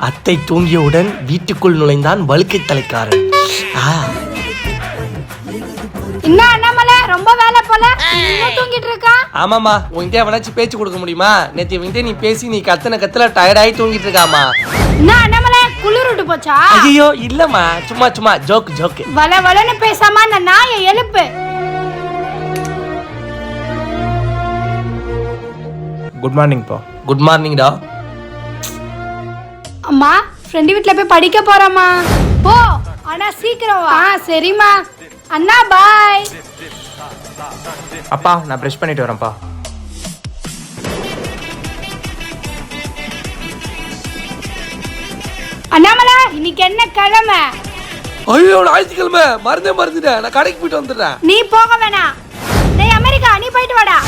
அத்தை தூங்கியவுடன் வீட்டுக்குள் நுழைந்தான் வழுக்கை தலைக்காரன். என்ன அண்ணாமலை ரொம்ப வேலை போல தூங்கிட்டு இருக்கா? ஆமாமா, உன்கிட்ட எவனாச்சும் பேச்சு கொடுக்க முடியுமா? நேத்து இவன்கிட்ட நீ பேசி நீ கத்துல டயர்டாயி தூங்கிட்டு இருக்காமா. என்ன அண்ணாமலை குளிர்ட்டு போச்சா? ஐயோ இல்லம்மா, சும்மா ஜோக்கு. வளன்னு பேசாம அந்த நாயை எழுப்பு. குட் மார்னிங் பா. குட் மார்னிங் டா. அம்மா ஃப்ரெண்ட் வீட்ல போய் படிக்க போறேம்மா. போ ஆனா சீக்கிரம் வா. சரிம்மா. அண்ணா பாய். அப்பா நான் பிரஷ் பண்ணிட்டு வரேன்ப்பா. அண்ணாமலை இன்னைக்கு என்ன கிழமை? ஐயோ ஞாயிற்றுக்கிழமை, மறந்துட்டேன். நான் கடைக்கு போயிட்டு வந்துடுறேன். நீ போக வேணாம். டேய் அமெரிக்கா நீ போயிட்டு வாடா.